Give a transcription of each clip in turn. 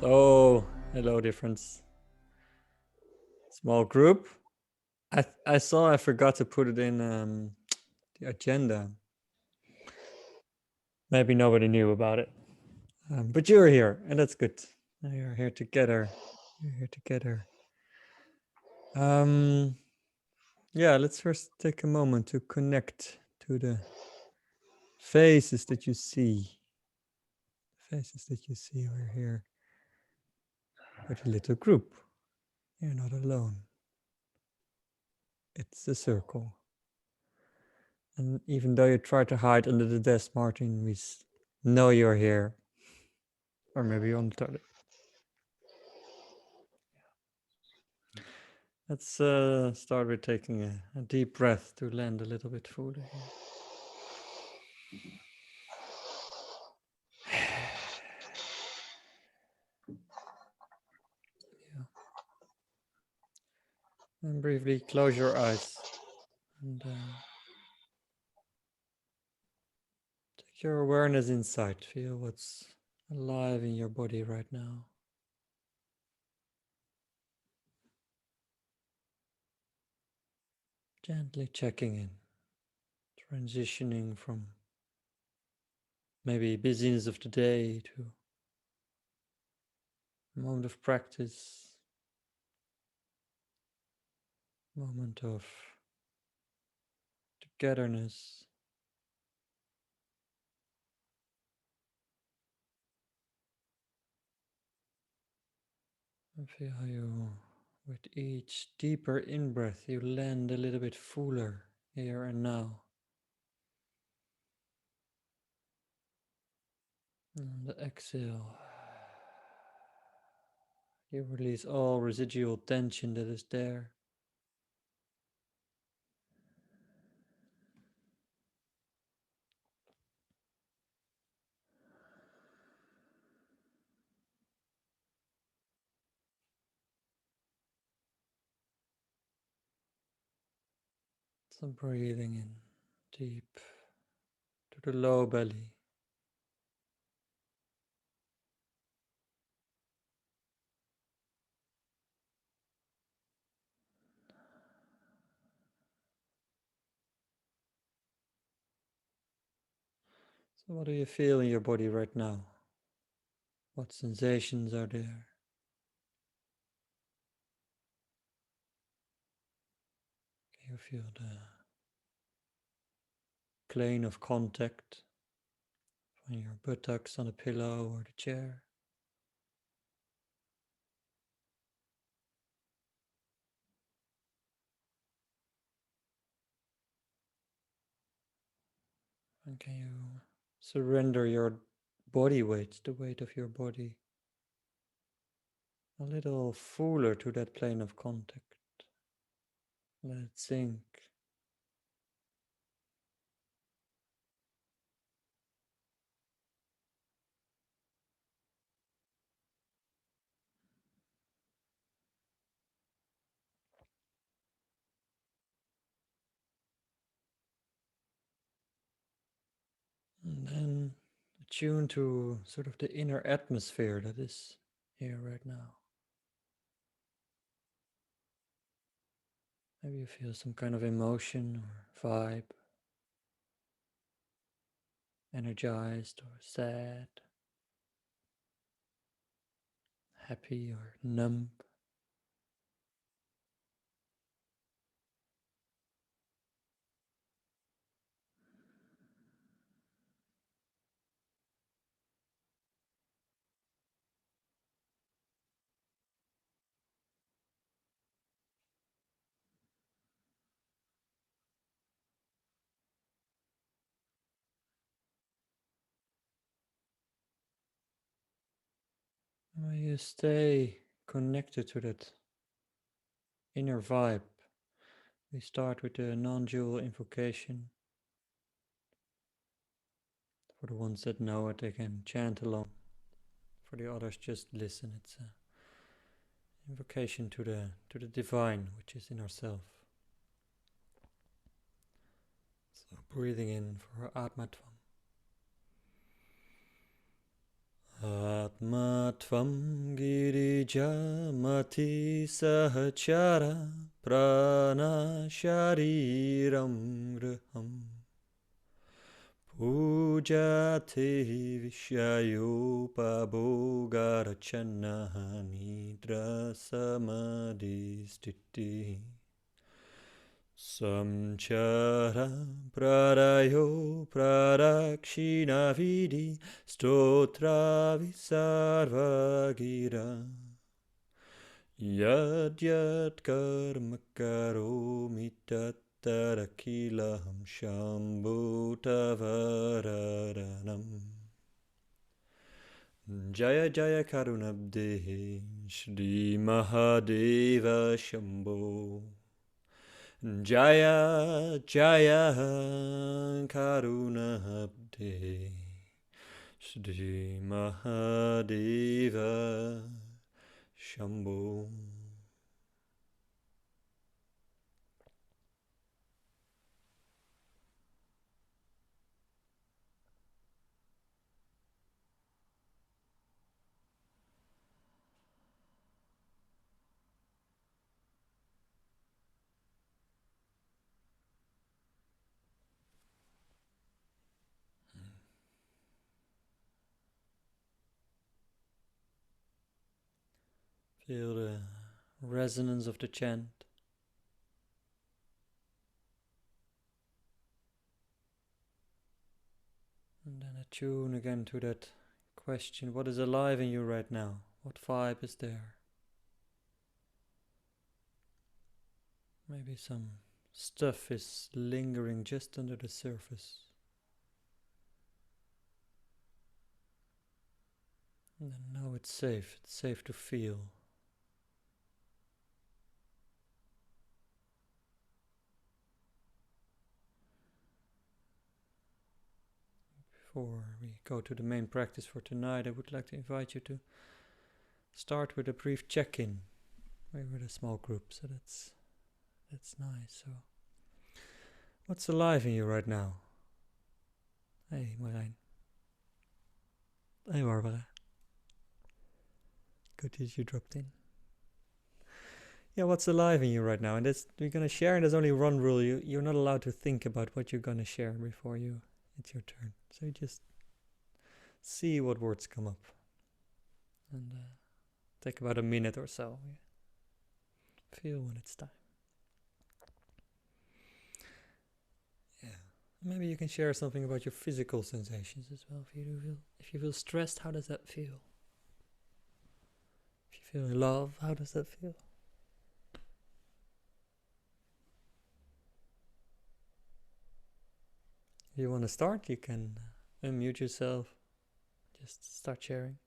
So, hello, difference. Small group. I saw I forgot to put it in the agenda. Maybe nobody knew about it, but you're here, and that's good. You're here together. You're here together. Yeah. Let's first take a moment to connect to the faces that you see. The faces that you see. We're here with a little group. You're not alone. It's a circle. And even though you try to hide under the desk, Martin, we know you're here. Or maybe you're on the toilet. Let's start with taking a deep breath to land a little bit fully here. Yeah. And briefly close your eyes and take your awareness inside. Feel what's alive in your body right now. Gently checking in, transitioning from maybe busyness of the day to a moment of practice, moment of togetherness. And feel how you, with each deeper in-breath, you land a little bit fuller here and now. And the exhale, you release all residual tension that is there. So breathing in deep to the low belly. So what do you feel in your body right now? What sensations are there? Can you feel the plane of contact from your buttocks on the pillow or the chair? And can you surrender your body weight, the weight of your body, a little fuller to that plane of contact? Let it sink. And then attune to sort of the inner atmosphere that is here right now. Maybe you feel some kind of emotion or vibe, energized or sad, happy or numb. When you stay connected to that inner vibe, we start with the non-dual invocation. For the ones that know it, they can chant along. For the others, just listen. It's an invocation to the divine, which is in ourself. So breathing in for Atmatvam. Atma tvam girijamati sahachara prana shariram graham pujate vishayopabogarachana nidra samadhistiti samchara pradayo pradakshina vidi stotra visarvagira yad yad karma karomi tattarakilaham shambhutavararanam Jaya Jaya Karunabde Shri Mahadeva Shambho Jaya Jaya Karuna Abde Shri Mahadeva Shambho. Feel the resonance of the chant. And then attune again to that question. What is alive in you right now? What vibe is there? Maybe some stuff is lingering just under the surface. And then know it's safe to feel. Before we go to the main practice for tonight, I would like to invite you to start with a brief check-in. We're with a small group, so that's nice. So, what's alive in you right now? Hey, Marijn. Hey, Barbara. Good that you dropped in. Yeah, what's alive in you right now? And that's we're gonna share. And there's only one rule: you're not allowed to think about what you're gonna share before it's your turn. So you just see what words come up, and take about a minute or so. Feel when it's time. Yeah, maybe you can share something about your physical sensations as well. If you feel stressed, how does that feel? If you feel love, how does that feel? If you want to start, you can unmute yourself. Just start sharing.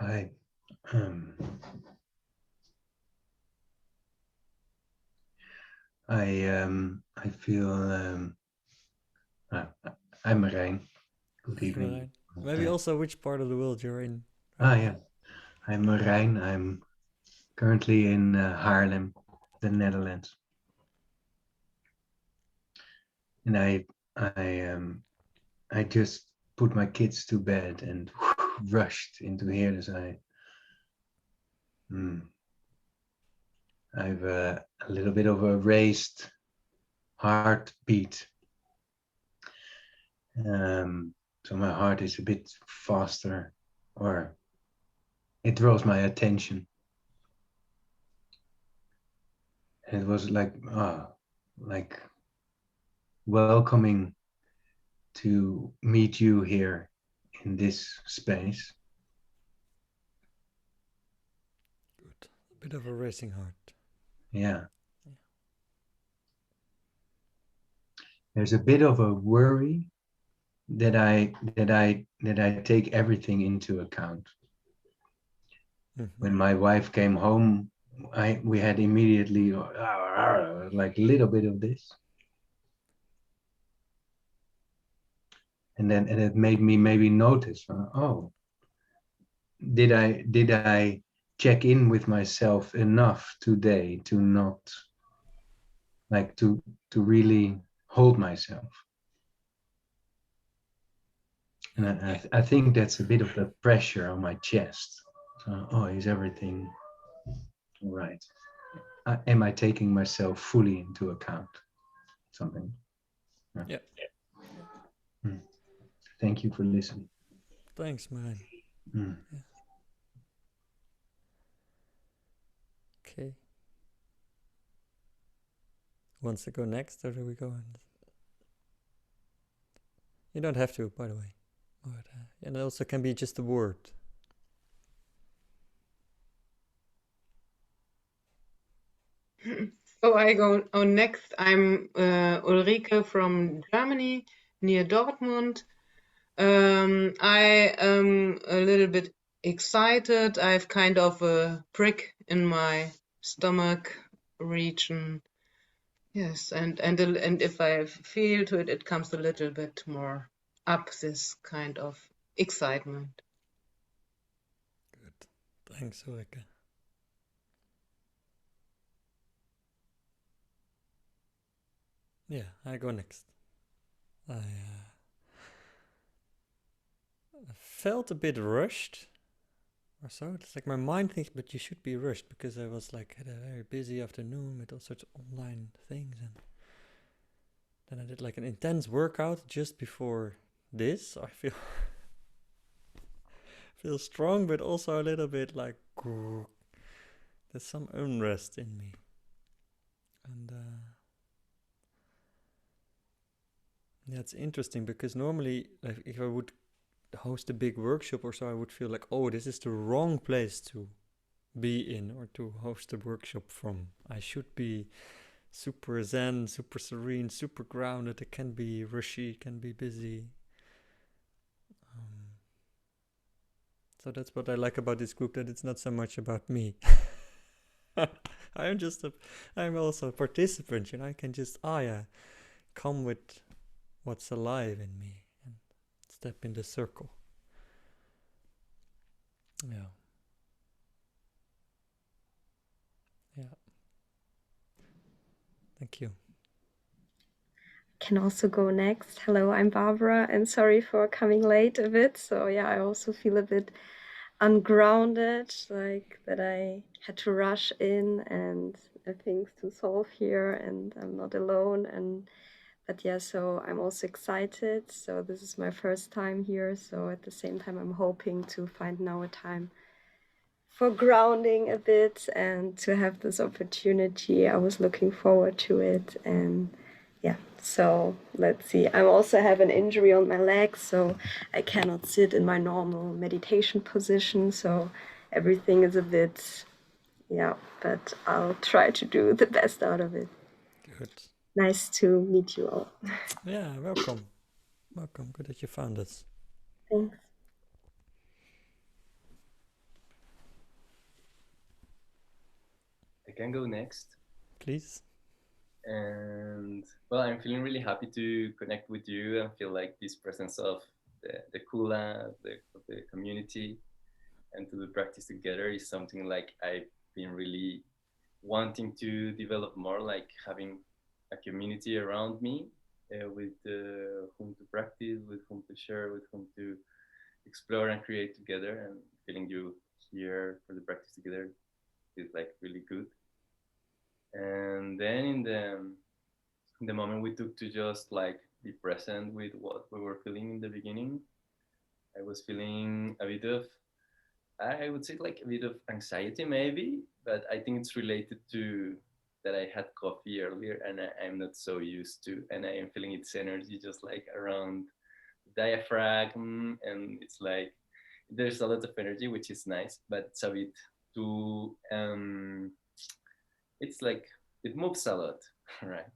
Hi. I feel I'm Marijn. Good evening. Right. Maybe also which part of the world you're in. Yeah. I'm Marijn. I'm currently in Haarlem, the Netherlands. And I just put my kids to bed and rushed into here. Dus I have a little bit of a raised heartbeat. So my heart is a bit faster, or it draws my attention. And it was like welcoming to meet you here in this space. Good. A bit of a racing heart. Yeah. There's a bit of a worry that I take everything into account. Mm-hmm. When my wife came home we had immediately like a little bit of this, and it made me maybe notice, oh, did I check in with myself enough today to not like to really hold myself. And I think that's a bit of the pressure on my chest. Oh, is everything all right? Am I taking myself fully into account? Something. Yeah. Mm. Thank you for listening. Thanks, man. Mm. Yeah. Okay. Wants to go next, or do we go on? You don't have to, by the way. But, and it also can be just a word. So I go on next. I'm Ulrike from Germany, near Dortmund. I am a little bit excited. I have kind of a prick in my stomach region. Yes, and if I feel to it, it comes a little bit more up, this kind of excitement. Good. Thanks, Ulrike. Yeah, I go next. I felt a bit rushed or so. It's like my mind thinks, but you should be rushed because I was like had a very busy afternoon with all sorts of online things, and then I did like an intense workout just before this. So I feel feel strong, but also a little bit like there's some unrest in me, and yeah, it's interesting because normally, like, if I would host a big workshop or so, I would feel like, oh, this is the wrong place to be in or to host a workshop from. I should be super zen, super serene, super grounded. It can be rushy, it can be busy. So that's what I like about this group, that it's not so much about me. I'm also a participant, I can just, yeah, come with what's alive in me and step in the circle. Yeah. Yeah. Thank you. Can also go next. Hello, I'm Barbara, and sorry for coming late a bit. So yeah, I also feel a bit ungrounded, like that I had to rush in and things to solve here, and I'm not alone. But yeah, so I'm also excited. So this is my first time here. So at the same time, I'm hoping to find now a time for grounding a bit and to have this opportunity. I was looking forward to it, and yeah, so let's see. I also have an injury on my leg, so I cannot sit in my normal meditation position, so everything is a bit, yeah, but I'll try to do the best out of it. Good. Nice to meet you all. Yeah, welcome. Welcome. Good that you found us. Thanks. I can go next. Please. And well, I'm feeling really happy to connect with you and feel like this presence of the Kula, the community, and to do practice together is something like I've been really wanting to develop more, like having a community around me with whom to practice, with whom to share, with whom to explore and create together. And feeling you here for the practice together is like really good. And then in the moment we took to just like be present with what we were feeling in the beginning, I was feeling a bit of, I would say like a bit of anxiety maybe, but I think it's related to that I had coffee earlier and I'm not so used to, and I am feeling its energy just like around the diaphragm, and it's like there's a lot of energy which is nice, but it's a bit too it's like it moves a lot, right?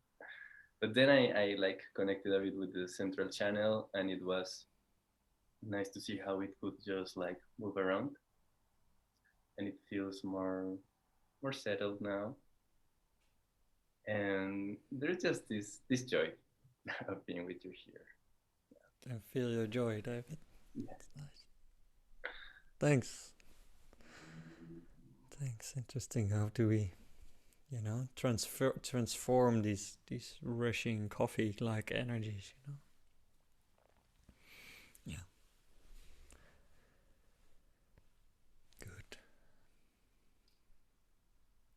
But then I like connected a bit with the central channel, and it was nice to see how it could just like move around, and it feels more more settled now. And there's just this joy of being with you here. I feel your joy, David. Yeah. That's nice. Thanks. Thanks. Interesting. How do we, transform these rushing coffee-like energies? Yeah. Good.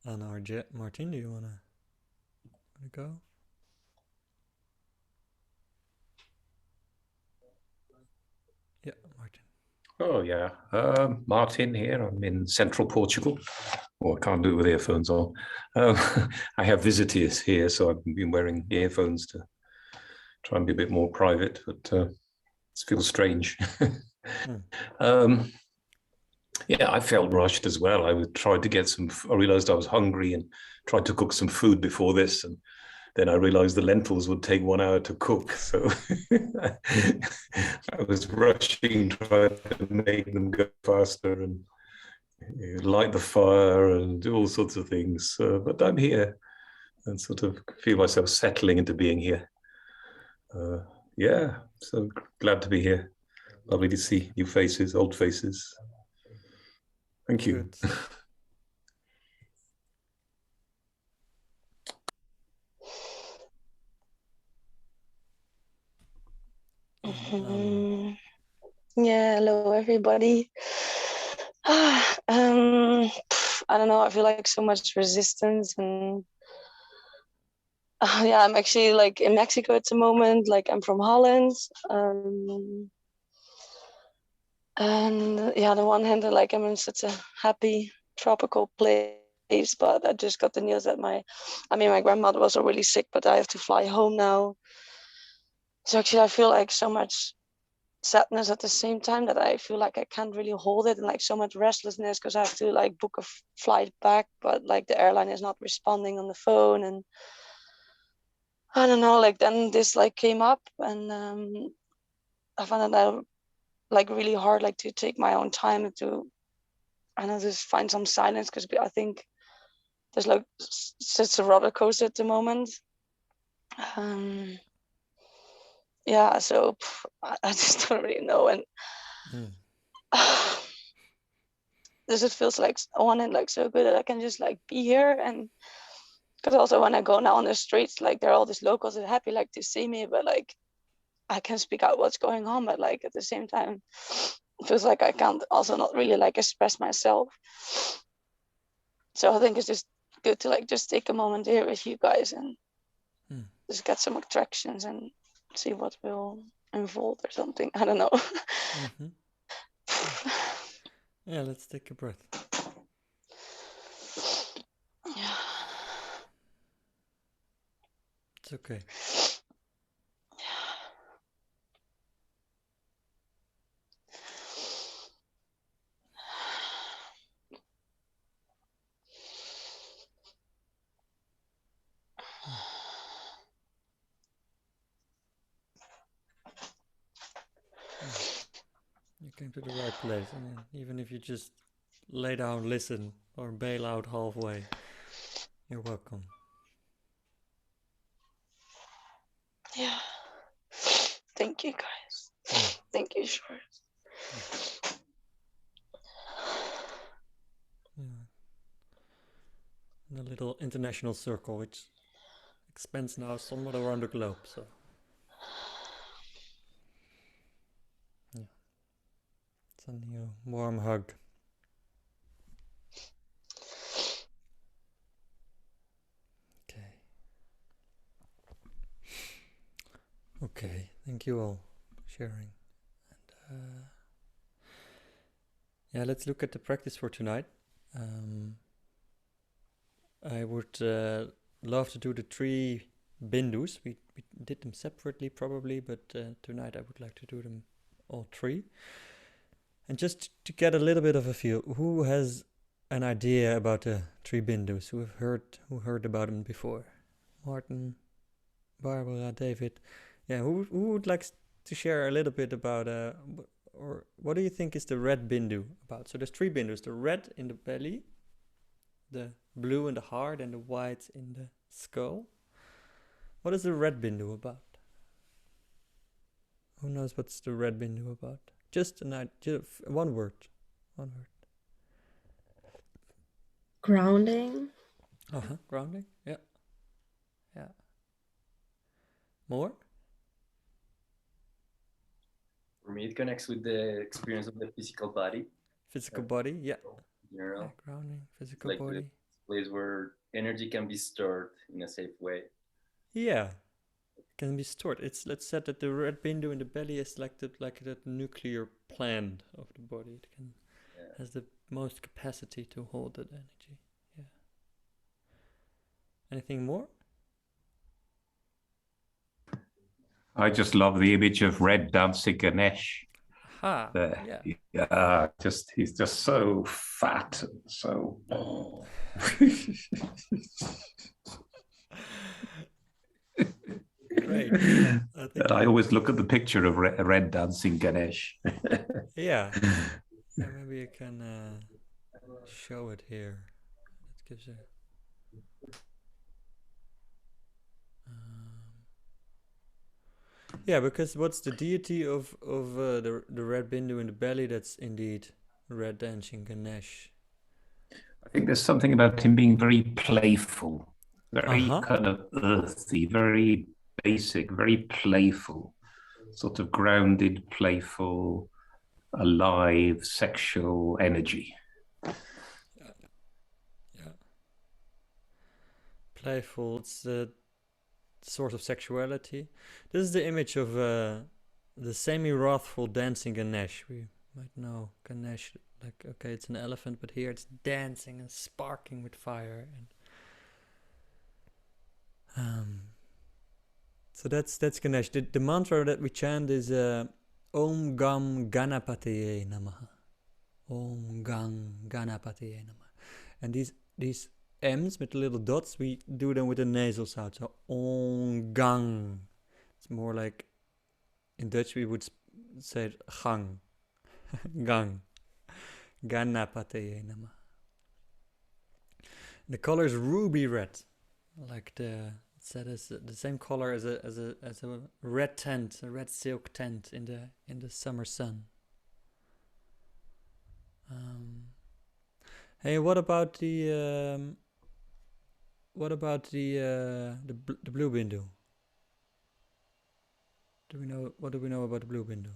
And Martin, do you wanna go? Yeah, Martin. Oh, yeah. Martin here. I'm in central Portugal. I can't do it with earphones on. I have visitors here, so I've been wearing earphones to try and be a bit more private, but it feels strange. Yeah, I felt rushed as well. I tried to get I realized I was hungry and tried to cook some food before this, and then I realized the lentils would take 1 hour to cook. So I was rushing, trying to make them go faster and light the fire and do all sorts of things. But I'm here and sort of feel myself settling into being here. Yeah, so glad to be here. Lovely to see new faces, old faces. Thank you. Good. Yeah, hello everybody. I don't know, I feel like so much resistance, and yeah, I'm actually like in Mexico at the moment. Like I'm from Holland, and yeah, on the one hand, like I'm in such a happy tropical place, but I just got the news that my grandmother was already sick, but I have to fly home now. So actually I feel like so much sadness at the same time that I feel like I can't really hold it, and like so much restlessness because I have to like book a flight back, but like the airline is not responding on the phone, and I don't know, like then this like came up, and I found it out like really hard, like to take my own time to just find some silence, because I think there's like such a roller coaster at the moment. Yeah, so I just don't really know, and this just feels like on and like so good that I can just like be here. And because also when I go now on the streets, like there are all these locals that are happy like to see me, but like I can speak out what's going on, but like at the same time it feels like I can't also not really like express myself. So I think it's just good to like just take a moment here with you guys and just get some attractions and see what will unfold or something. I don't know. Yeah, let's take a breath. Yeah. It's okay. You came to the right place. I mean, even if you just lay down, listen, or bail out halfway, you're welcome. Yeah. Thank you, guys. Thank you, Short. Yeah. In a little international circle, which expands now somewhat around the globe, so. Yeah. Sending you a warm hug. Okay, thank you all for sharing. And yeah, let's look at the practice for tonight. I would love to do the 3 bindus. We did them separately probably, but tonight I would like to do them all 3. And just to get a little bit of a feel, who has an idea about the 3 bindus? Who heard about them before? Martin, Barbara, David. Yeah, who would like to share a little bit about or what do you think is the red bindu about? So there's 3 bindus: the red in the belly, the blue in the heart and the white in the skull. What is the red bindu about? Who knows what's the red bindu about? Just one word. One word. Grounding. Grounding. Yeah. Yeah. More? For me, it connects with the experience of the physical body. Physical body. Yeah. In general, Yeah, grounding. Physical like body. the place where energy can be stored in a safe way. Yeah. Can be stored. It's, let's say that the red bindu in the belly is like that nuclear plant of the body. It can has the most capacity to hold that energy. Yeah. Anything more? I just love the image of red dancing Ganesh Ha. there. Yeah. Yeah, he's just so fat and so. Great. And I always look at the picture of red dancing Ganesh. Yeah. Yeah, maybe you can show it here. It gives a. Yeah, because what's the deity of the red bindu in the belly? That's indeed red dancing Ganesh. I think there's something about him being very playful, very Uh-huh. kind of earthy, very basic, very playful, sort of grounded, playful, alive, sexual energy. Yeah. Playful. It's the source of sexuality. This is the image of the semi-wrathful dancing Ganesh. We might know Ganesh, like, okay, it's an elephant, but here it's dancing and sparking with fire. And so that's Ganesh. The mantra that we chant is Om Gam Ganapataye Namaha. Om Gam Ganapataye Namaha. And these M's with the little dots, we do them with a nasal sound. So Om Gang. It's more like, in Dutch we would say it, Gang. Gang. Ganapataye Namaha. The color is ruby red, like the same color as a red tent, a red silk tent in the summer sun. Hey, what about the blue bindu? What do we know about the blue bindu?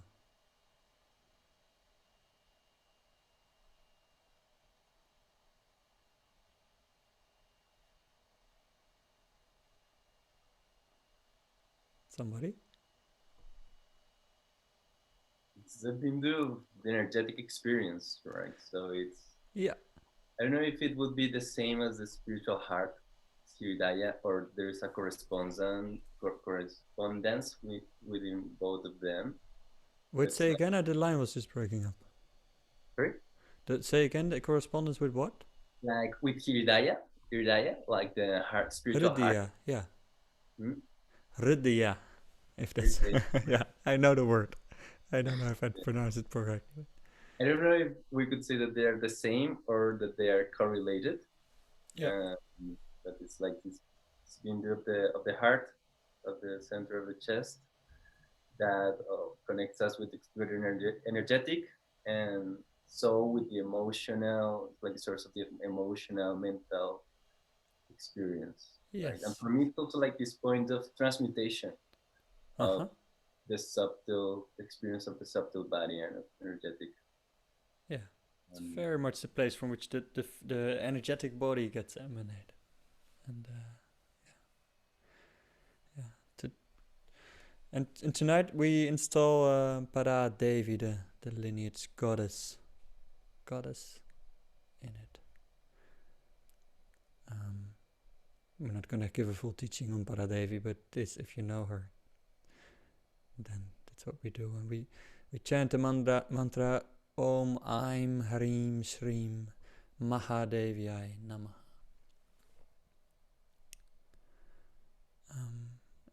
Somebody? It's the bindu, the energetic experience, right? So it's, Yeah. I don't know if it would be the same as the spiritual heart, Siridaya, or there's a correspondence within both of them. Wait, say again. The line was just breaking up. Sorry? Say again. The correspondence with what? Like with Hiridaya, like the heart, spiritual heart. Hridiya, yeah. Hmm? Hridiya, if that's yeah. I know the word. I don't know if I pronounce it correctly. I don't know if we could say that they are the same or that they are correlated. Yeah. But it's like this bindu of the heart, of the center of the chest, that connects us with the energetic, and so with the emotional, like the source of the emotional, mental experience. Yes. Right? And for me, it's also like this point of transmutation of the subtle experience of the subtle body and of energetic. Yeah, it's very much the place from which the energetic body gets emanated, and and tonight we install Para Devi, the lineage goddess in it. We're not gonna give a full teaching on Para Devi, but this, if you know her, then that's what we do, and we chant the mantra Om Aim Harim Shrim Mahadevyai Namah.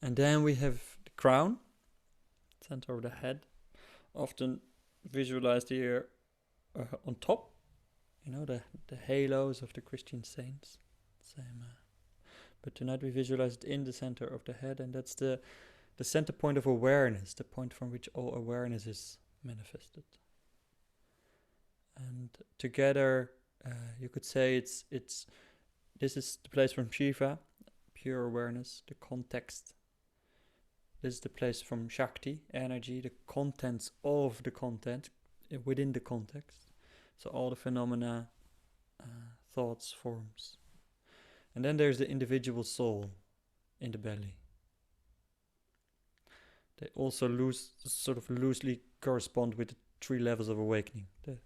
And then we have the crown, center of the head, often visualized here on top, you know, the halos of the Christian saints. Same. But tonight we visualize it in the center of the head, and that's the center point of awareness, the point from which all awareness is manifested. And together, you could say this is the place from Shiva, pure awareness, the context. This is the place from Shakti, energy, the contents of the content within the context. So all the phenomena, thoughts, forms. And then there's the individual soul in the belly. They also loosely correspond with the 3 levels of awakening. The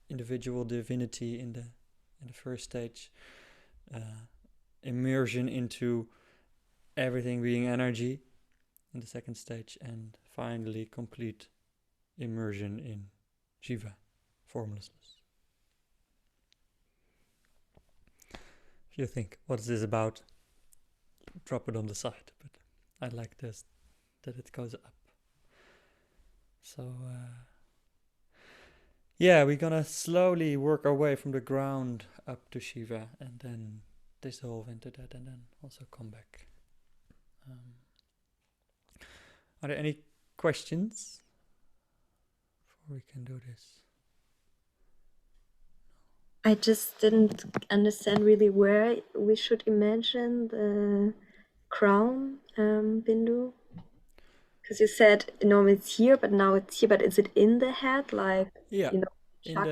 individual divinity in the first stage, immersion into everything being energy in the second stage, and finally complete immersion in Shiva, formlessness. If you think, what is this about? Drop it on the side, but I like this, that it goes up. So, yeah, we're gonna slowly work our way from the ground up to Shiva, and then dissolve into that, and then also come back. Are there any questions before we can do this? I just didn't understand really where we should imagine the crown, Bindu. Because you said normally it's here, but now it's here. But is it in the head, like Yeah, chakra in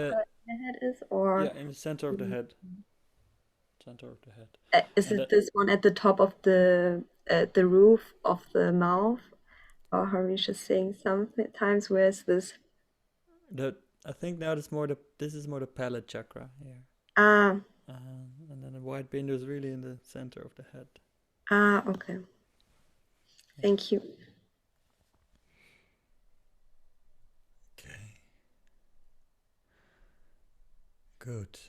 the head is, or in the center of the head. Center of the head. Is it this one at the top of the roof of the mouth, or how we should saying sometimes? Where is this? I think now this is more the palate chakra here. And then the white bindu is really in the center of the head. Okay. Thank you. Okay. Good.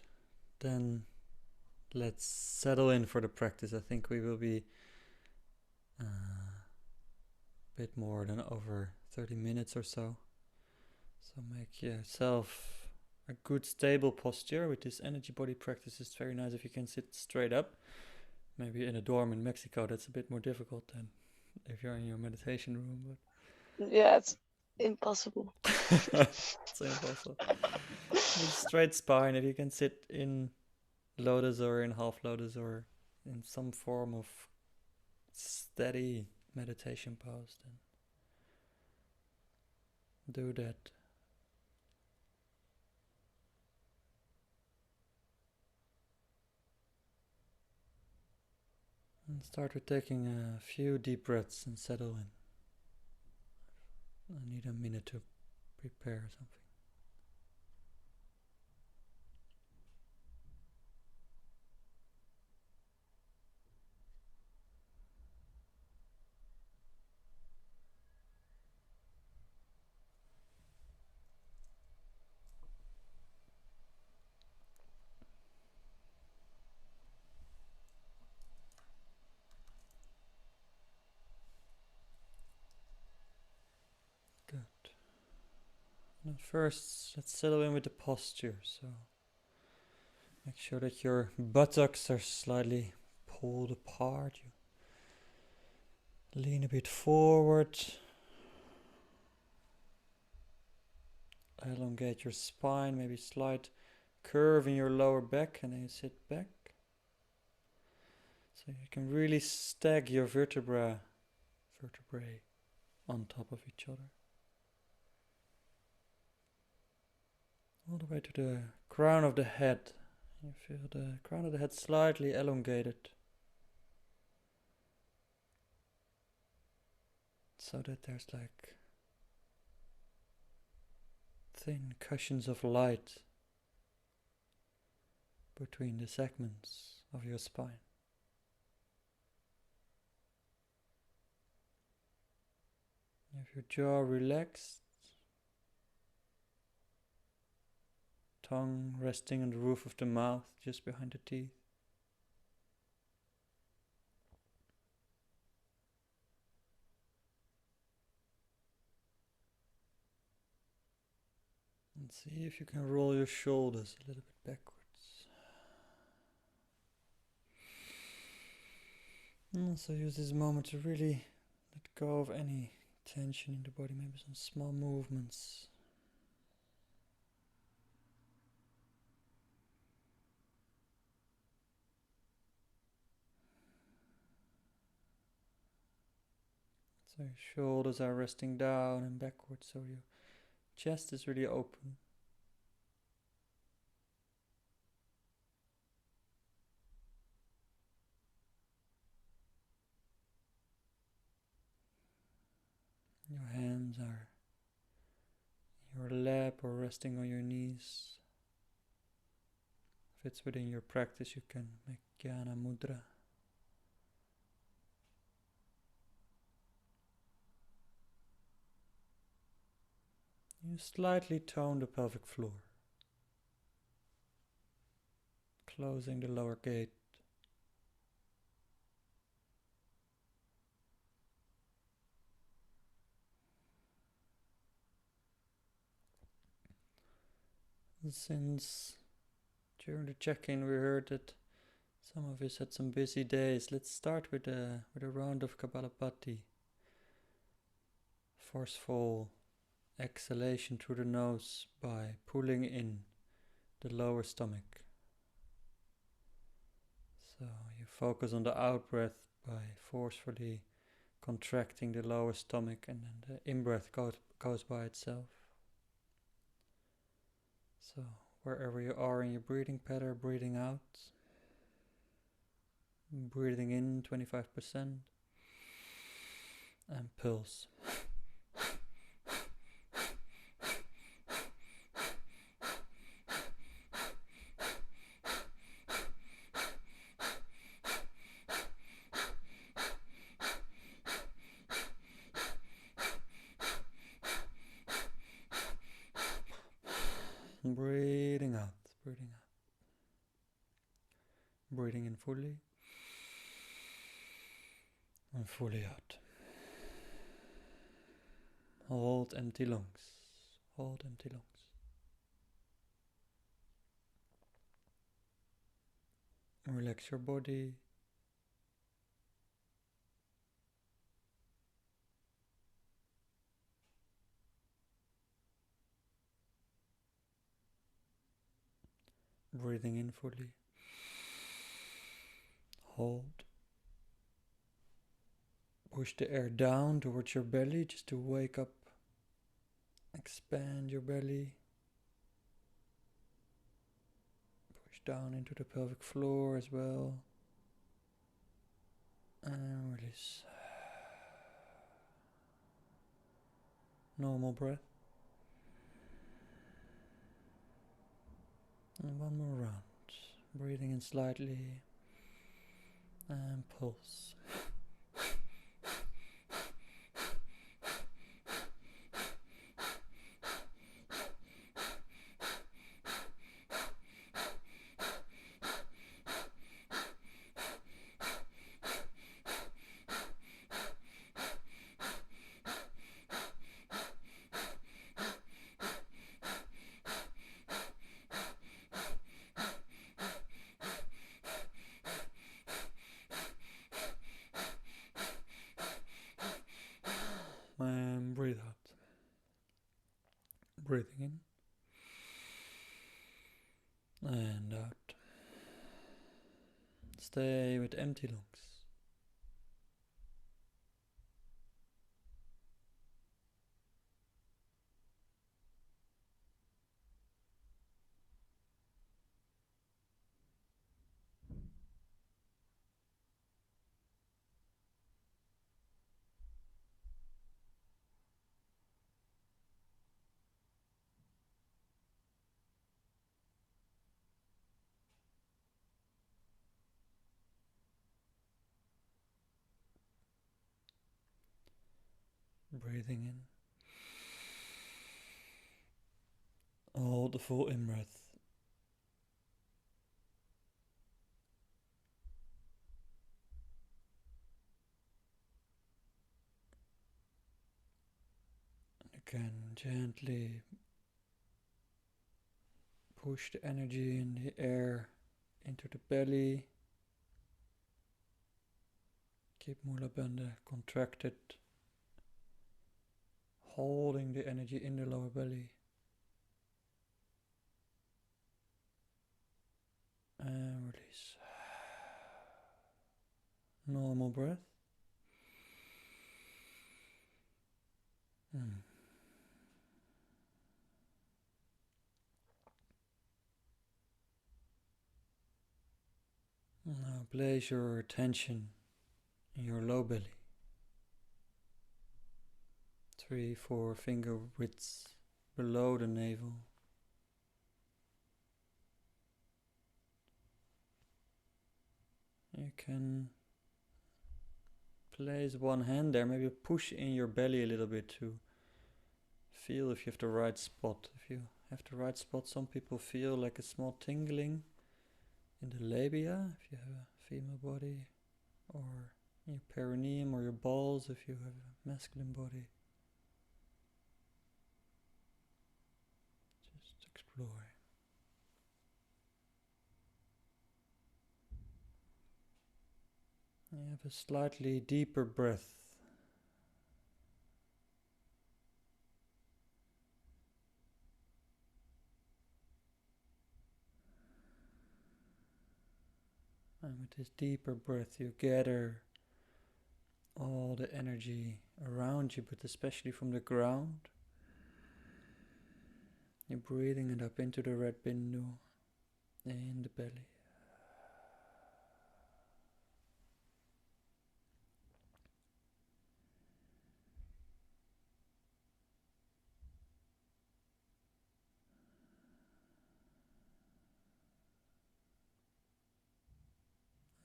Then let's settle in for the practice. I think we will be a bit more than over 30 minutes or so. So make yourself a good stable posture. With this energy body practice, it's very nice if you can sit straight up. Maybe in a dorm in Mexico, that's a bit more difficult than if you're in your meditation room. But yeah, it's impossible. It's impossible. With a straight spine, if you can sit in lotus or in half lotus or in some form of steady meditation pose, then do that. And start with taking a few deep breaths and settle in. I need a minute to prepare something. Good. And first, let's settle in with the posture. So make sure that your buttocks are slightly pulled apart. You lean a bit forward. Elongate your spine, maybe slight curve in your lower back, and then you sit back. So you can really stack your vertebrae on top of each other. All the way to the crown of the head. You feel the crown of the head slightly elongated, so that there's like thin cushions of light between the segments of your spine. You have your jaw relaxed, tongue resting on the roof of the mouth just behind the teeth. And see if you can roll your shoulders a little bit backwards. And also use this moment to really let go of any tension in the body, maybe some small movements. So your shoulders are resting down and backwards, so your chest is really open. Your hands are in your lap or resting on your knees. If it's within your practice, you can make Jnana Mudra. You slightly tone the pelvic floor, closing the lower gate. And since during the check-in we heard that some of us had some busy days, let's start with a round of Kapalabhati. Forceful exhalation through the nose by pulling in the lower stomach. So you focus on the out-breath by forcefully contracting the lower stomach, and then the in-breath goes by itself. So wherever you are in your breathing pattern, breathing out, breathing in 25%, and pulse. Breathing out, breathing out. Breathing in fully and fully out. Hold empty lungs. Hold empty lungs. Relax your body. Breathing in fully. Hold. Push the air down towards your belly just to wake up. Expand your belly. Push down into the pelvic floor as well. And release. Normal breath. And one more round. Breathing in slightly. And pulse. And breathe out. Breathing in and out. Stay with empty lungs. Breathing in. Hold the full in-breath. Again, gently push the energy in the air into the belly. Keep Mula Bandha contracted, holding the energy in the lower belly. And release. Normal breath. Now place your attention in your low belly. 3-4 finger widths below the navel. You can place one hand there, maybe push in your belly a little bit to feel if you have the right spot. If you have the right spot, some people feel like a small tingling in the labia if you have a female body, or in your perineum or your balls if you have a masculine body. Just explore. You have a slightly deeper breath. And with this deeper breath, you gather all the energy around you, but especially from the ground. You're breathing it up into the red bindu in the belly.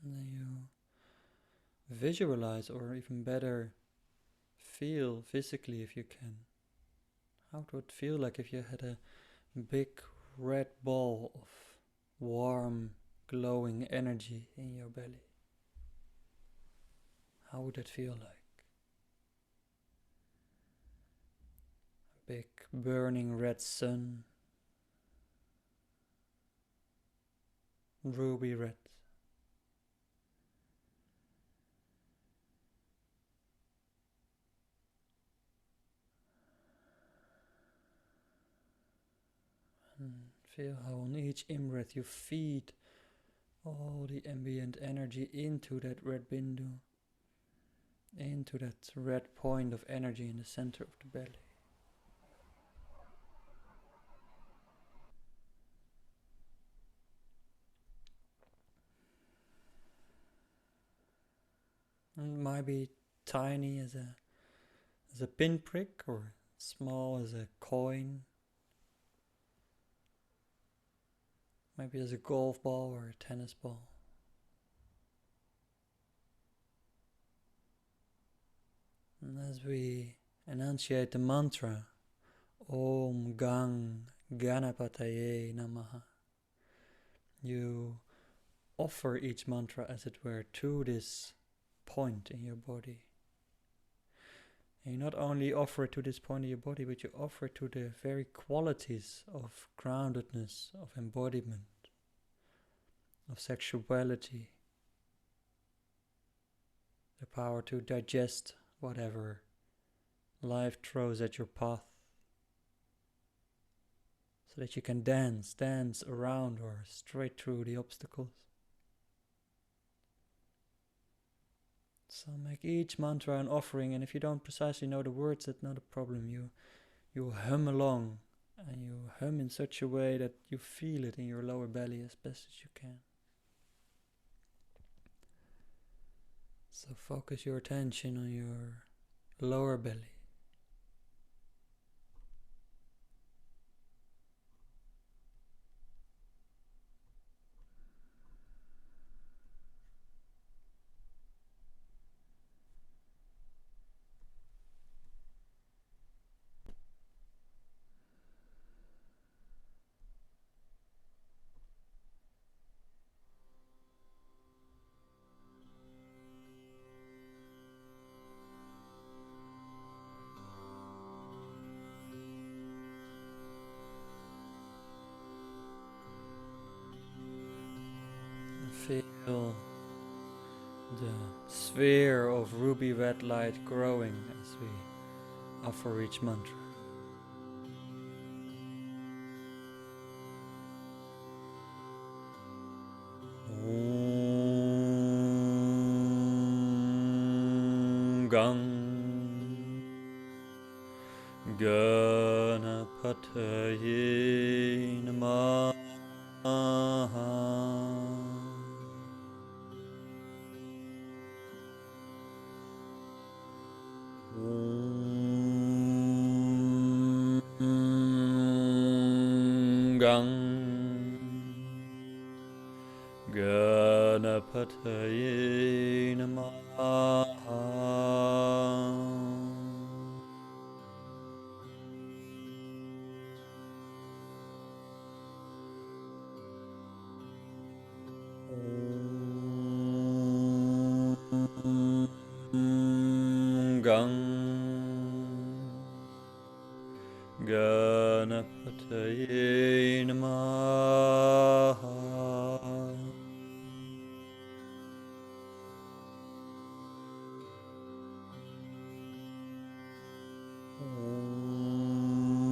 And then you visualize, or even better, feel physically if you can. How it would feel like if you had a big red ball of warm, glowing energy in your belly. How would it feel like? A big burning red sun, ruby red. And feel how on each in-breath you feed all the ambient energy into that red bindu, into that red point of energy in the center of the belly. And it might be tiny as a pinprick, or small as a coin. Maybe as a golf ball or a tennis ball. And as we enunciate the mantra, Om Gang Ganapataye Namaha, you offer each mantra, as it were, to this point in your body. And you not only offer it to this point in your body, but you offer it to the very qualities of groundedness, of embodiment, of sexuality, the power to digest whatever life throws at your path, so that you can dance around or straight through the obstacles. So make each mantra an offering, and if you don't precisely know the words, that's not a problem. You hum along, and you hum in such a way that you feel it in your lower belly as best as you can. So focus your attention on your lower belly. Feel the sphere of ruby red light growing as we offer each mantra. Om Gang Ganapataye Namaha. Om Gang Ganapataye Namaha. Om Gang Ganapataye Namaha.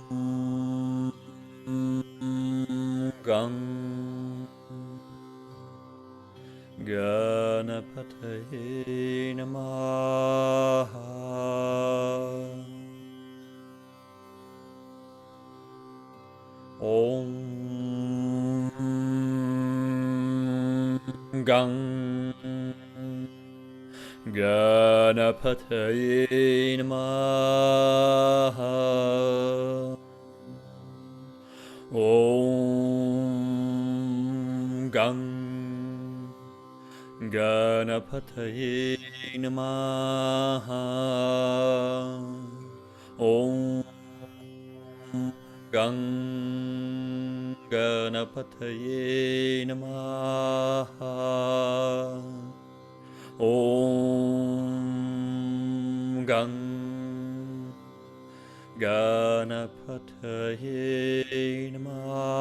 Om Gang Ganapataye Namaha. Om Gang Ganapataye Namaha. Om Gang Ganapataye Namaha. Om Gang Ganapataye Namaha. Om Gang Ganapataye Namaha.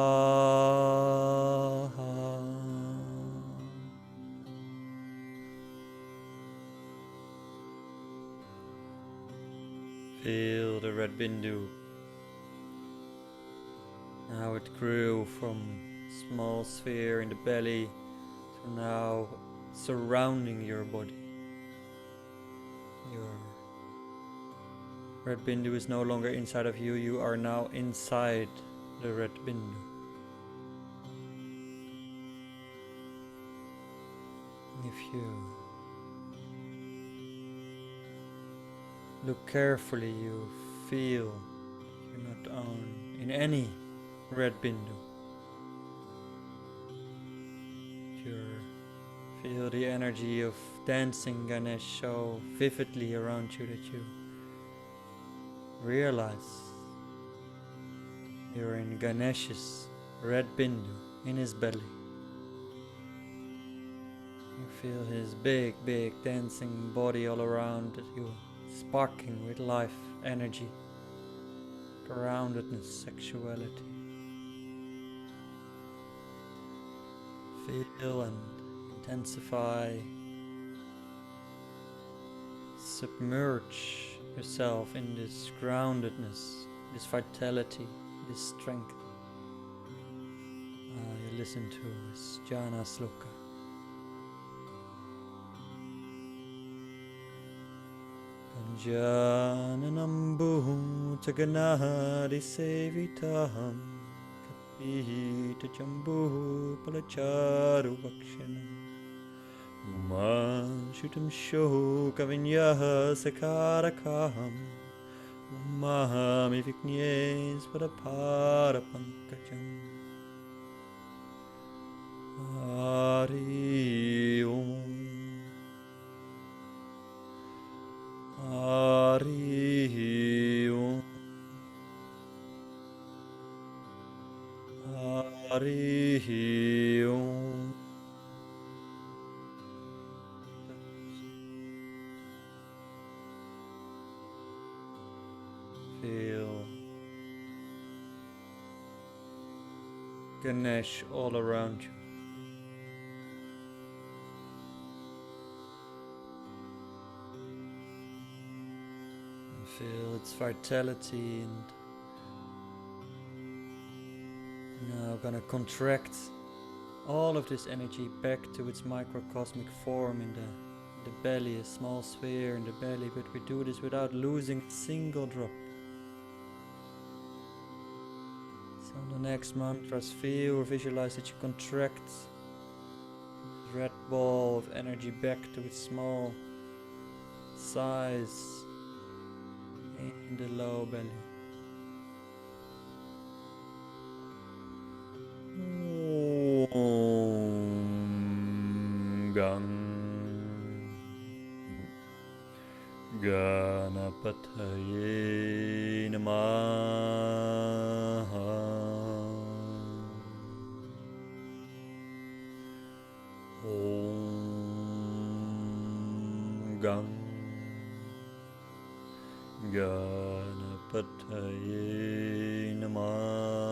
Feel the red bindu. Now it grew from small sphere in the belly to now surrounding your body. Your red bindu is no longer inside of you, you are now inside the red bindu. If you look carefully, you feel you're not in any red bindu. You feel the energy of dancing Ganesh so vividly around you that you realize you're in Ganesh's red bindu, in his belly. You feel his big dancing body all around you, sparking with life, energy, groundedness, sexuality. Feel and intensify, submerge yourself in this groundedness, this vitality, this strength. You listen to his jhana sloka. Jananam bhuta ganadi sevitaham kapita jambu palacharu vakshanam umashutam shoka vinyaha sakarakaham umahami viknyes padapara pankajam. Hari Om. Hari Om. Hari Om. Feel Ganesh all around you. Feel its vitality, and now gonna contract all of this energy back to its microcosmic form in the belly, a small sphere in the belly, but we do this without losing a single drop. So the next mantras, feel or visualize that you contract this red ball of energy back to its small size in the low belly. Om Gang Ganapataye Namaha. Om Gang Ganapataye Namaha.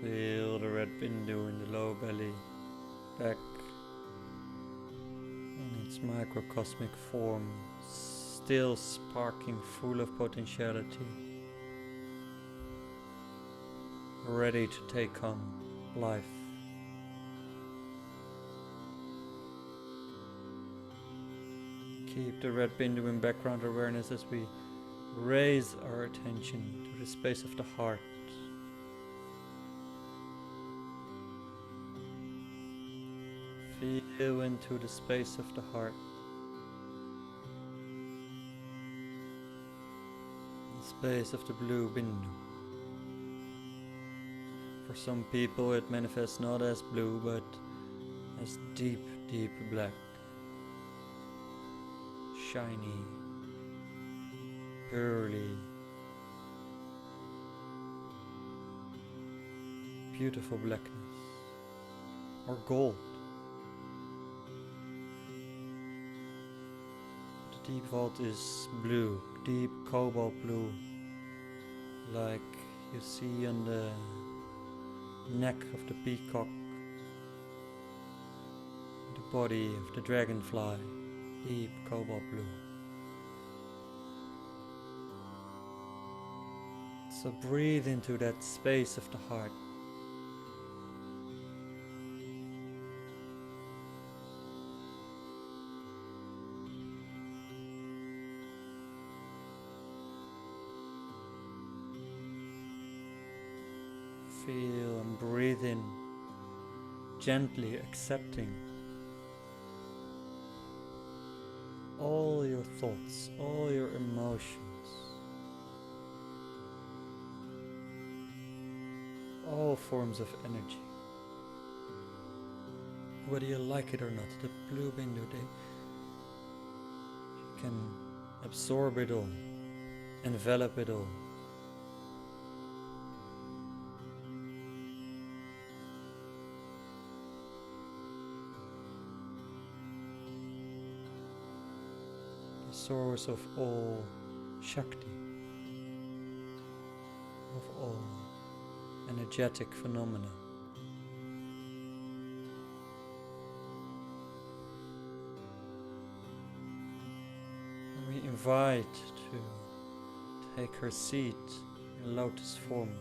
Feel the red bindu in the low belly back in its microcosmic form, still sparking full of potentiality, ready to take on life. Keep the red bindu in background awareness as we raise our attention to the space of the heart. Feel into the space of the heart. The space of the blue bindu. For some people it manifests not as blue but as deep, deep black. Shiny, pearly, beautiful blackness, or gold. The deep vault is blue, deep cobalt blue, like you see on the neck of the peacock, the body of the dragonfly, deep cobalt blue. So breathe into that space of the heart. Feel and breathe in, gently accepting all your thoughts, all your emotions, all forms of energy. Whether you like it or not, the blue bindu, you can absorb it all, envelop it all. The source of all Shakti, of all energetic phenomena. And we invite to take her seat in lotus form.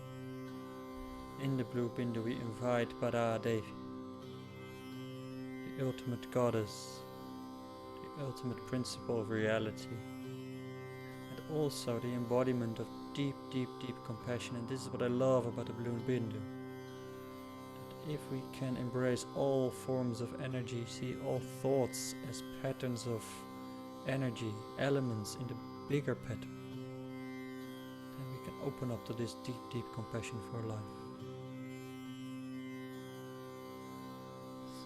In the blue bindu we invite Para Devi, the ultimate goddess, the ultimate principle of reality, and also the embodiment of deep, deep, deep compassion. And this is what I love about the blue bindu, that if we can embrace all forms of energy, see all thoughts as patterns of energy, elements in the bigger pattern, then we can open up to this deep, deep compassion for life.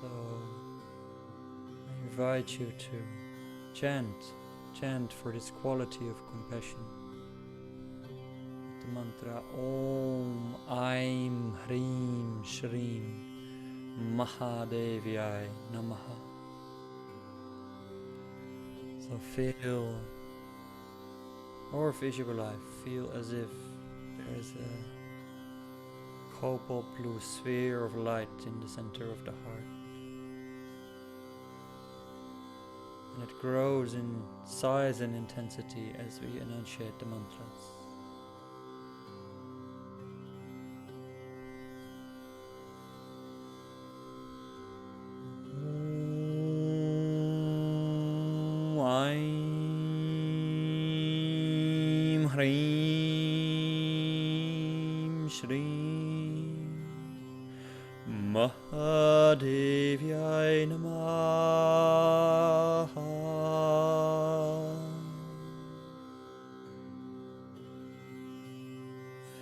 So I invite you to chant for this quality of compassion. The mantra Om Aim Hrim Shrim Mahadeviyai Namaha. So feel or visualize, feel as if there is a cobalt blue sphere of light in the center of the heart. And it grows in size and intensity as we enunciate the mantras. Aim Hreem Shreem Mahadevyai Namaha.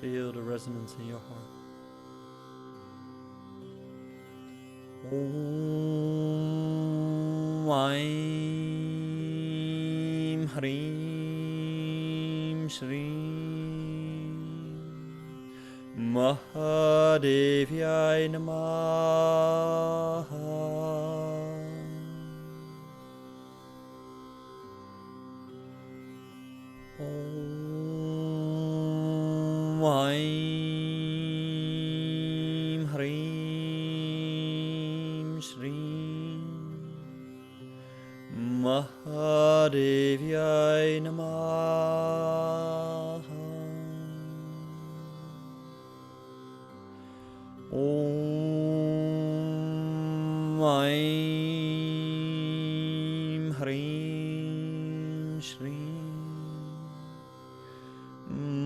Feel the resonance in your heart. Om Aim Hreem Shreem Mahadevyai Namaha. Om Aim Hreem Shreem Mahadevyai Namaha. Om Aim Hreem Shreem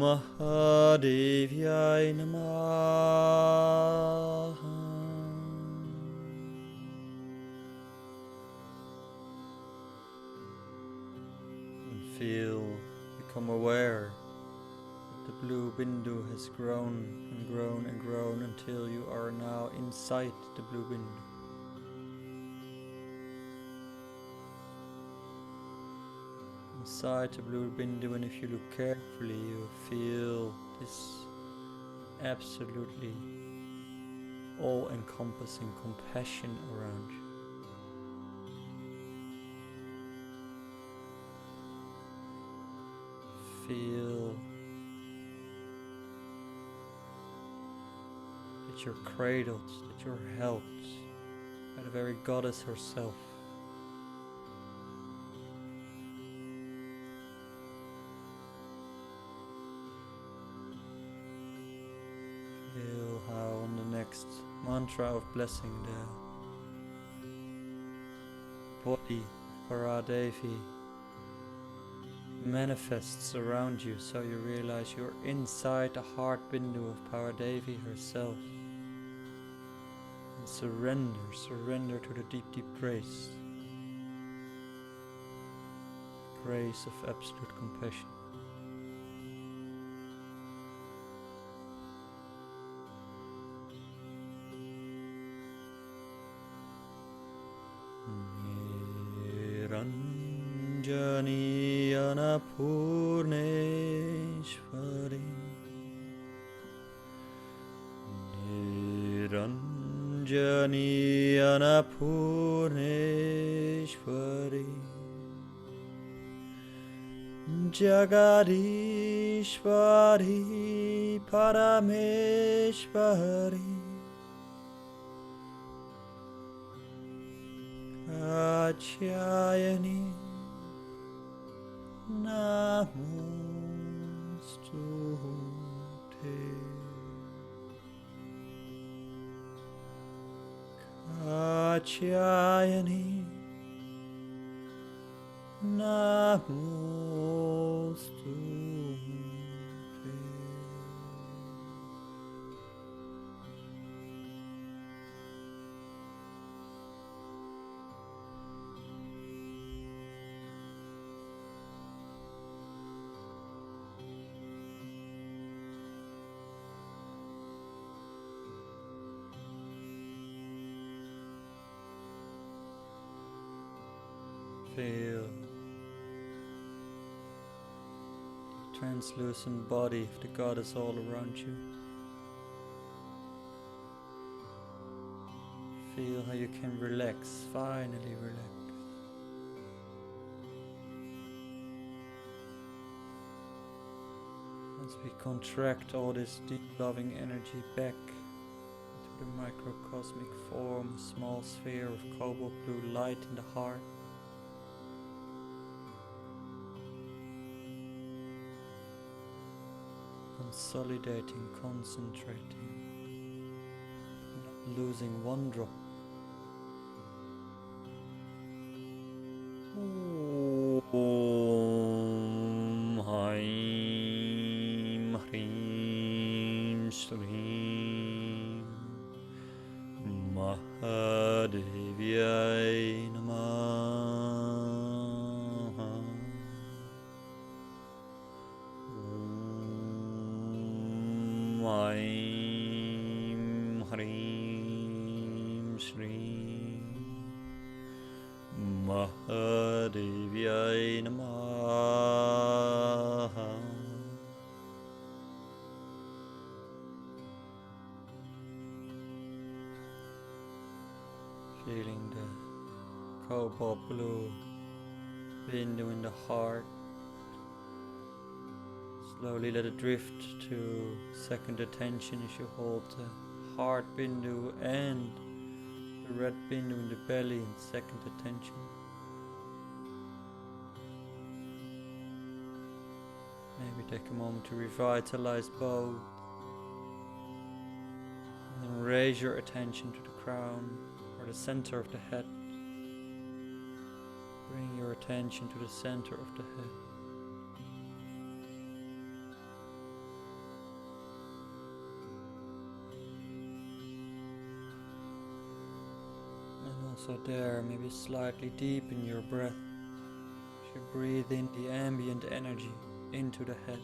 Mahadevyai Namaha. And feel, become aware that the blue bindu has grown and grown and grown until you are now inside the blue bindu. Inside the blue bindu, and if you look carefully, you feel this absolutely all-encompassing compassion around you. Feel that you're cradled, that you're held by the very goddess herself. Feel how on the next mantra of blessing the body of Paradevi manifests around you, so you realize you're inside the heart bindu of Paradevi herself. And surrender to the deep, deep grace of absolute compassion. Niranjani Annapurneshwari Niranjani Annapurneshwari Jagadishwari Parameshwari Katyayani Namostute. Katyayani Namostute. Feel the translucent body of the goddess all around you. Feel how you can relax, finally relax. As we contract all this deep loving energy back the microcosmic form, a small sphere of cobalt blue light in the heart. Consolidating, concentrating, not losing one drop. Om Haim Hrim Shrim Mahadevyai Namaha. Om Haim Hrim Shrim Mahadevyai Namaha. Feeling the cobalt blue bindu in the heart. Slowly let it drift to second attention as you hold the heart bindu and the red bindu in the belly in second attention. Maybe take a moment to revitalize both. And then raise your attention to the crown or the center of the head. Bring your attention to the center of the head. Also there, maybe slightly deepen your breath as you breathe in the ambient energy into the head.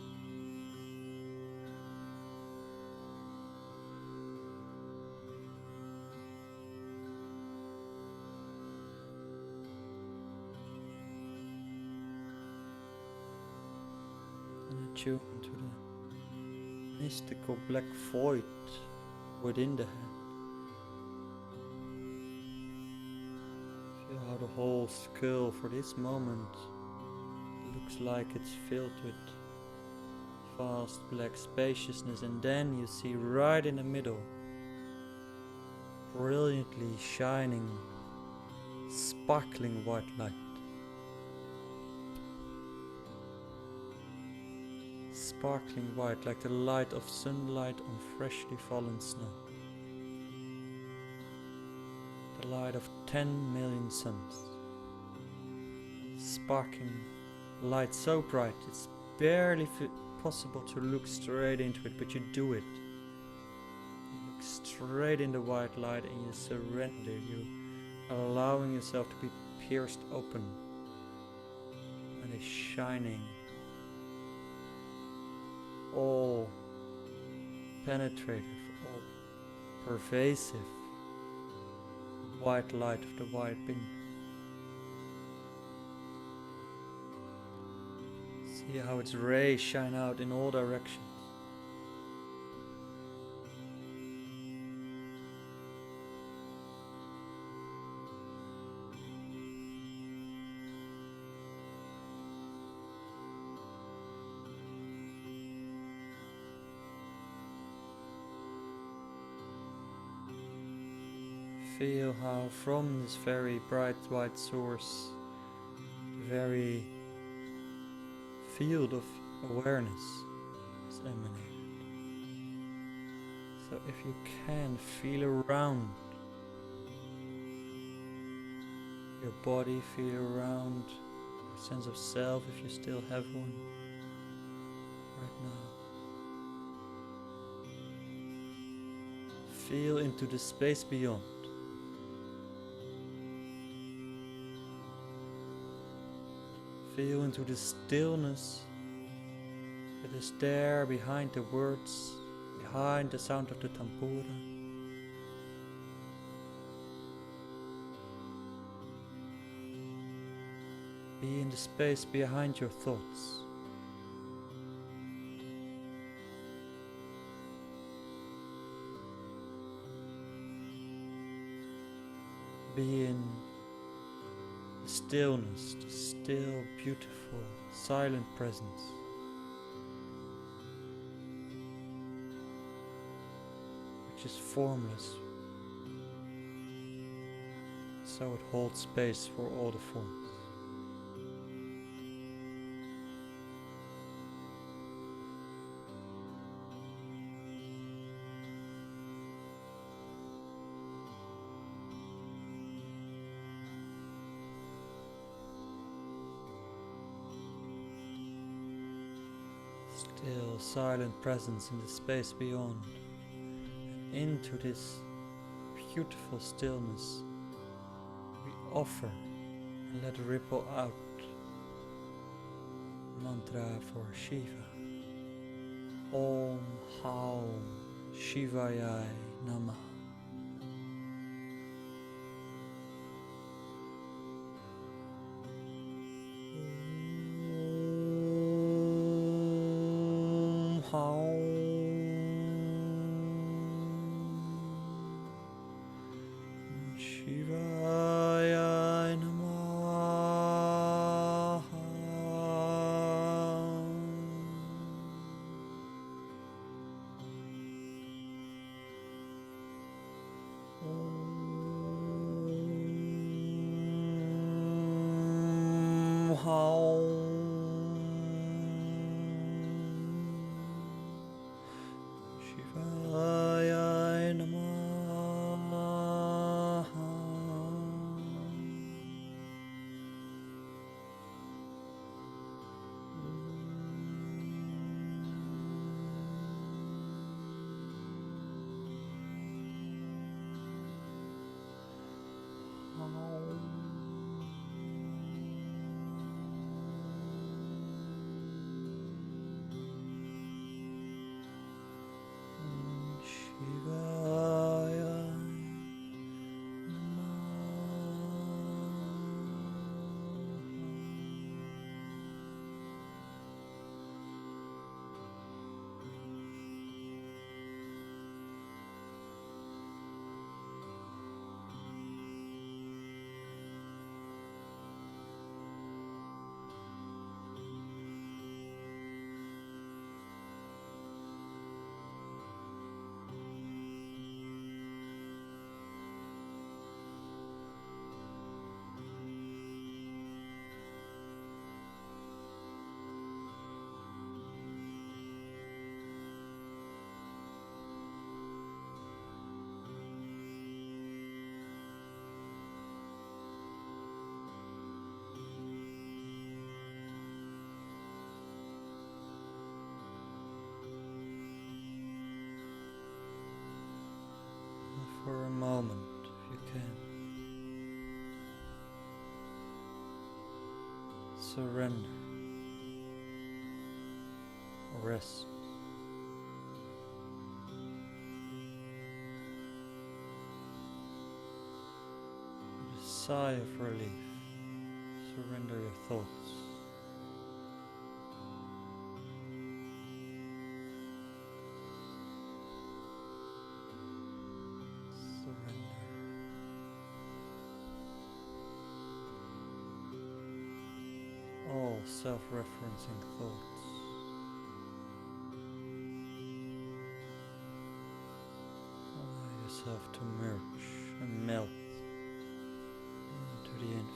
And attune to the mystical black void within the head. How the whole skull for this moment looks like it's filled with vast black spaciousness, and then you see right in the middle, brilliantly shining, sparkling white light. Sparkling white like the light of sunlight on freshly fallen snow. The light of 10 million suns. Sparkling light so bright it's barely possible to look straight into it, but you do it. You look straight in the white light and you surrender. You allowing yourself to be pierced open and a shining, all penetrative, all pervasive white light of the white bindu. See how its rays shine out in all directions. Feel how from this very bright white source, the very field of awareness is emanated. So if you can, feel around your body, feel around your sense of self if you still have one right now. Feel into the space beyond. Feel into the stillness that is there behind the words, behind the sound of the tambura. Be in the space behind your thoughts. Be in the stillness, the still, beautiful, silent presence. which is formless, so it holds space for all the forms. Still silent presence in the space beyond, and into this beautiful stillness we offer and let it ripple out mantra for Shiva. Om Haum Shivaya Namah. Shivaya Namah. Om Haum Shivaya Namah. Shivaya for a moment, if you can. Surrender. Rest. With a sigh of relief, surrender your thoughts. Surrender. All self-referencing thoughts. Allow yourself to merge and melt into the infinite.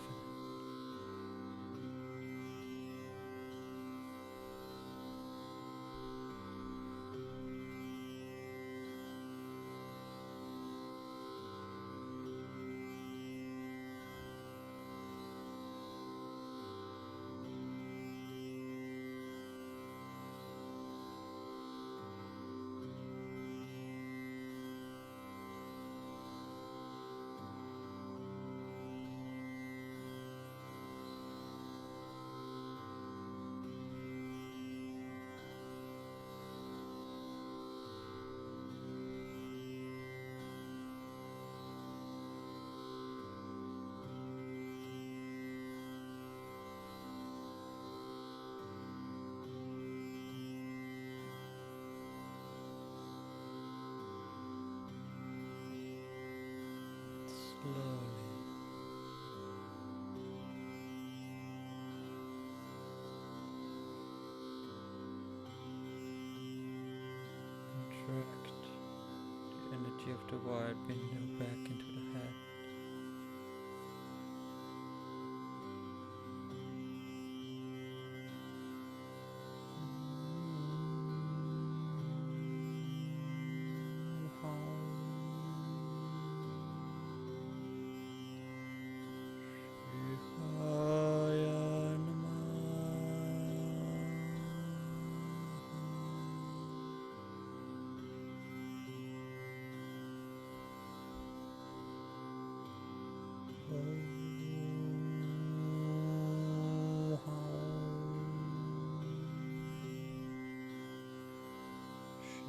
energy of the wired bindu back into the head.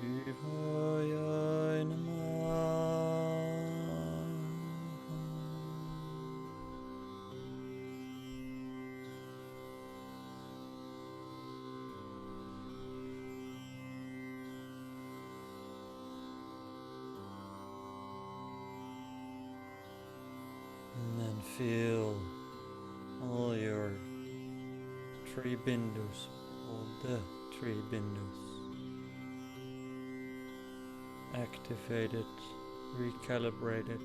Shivaya And then feel all your three bindus, all the three bindus activated, recalibrated.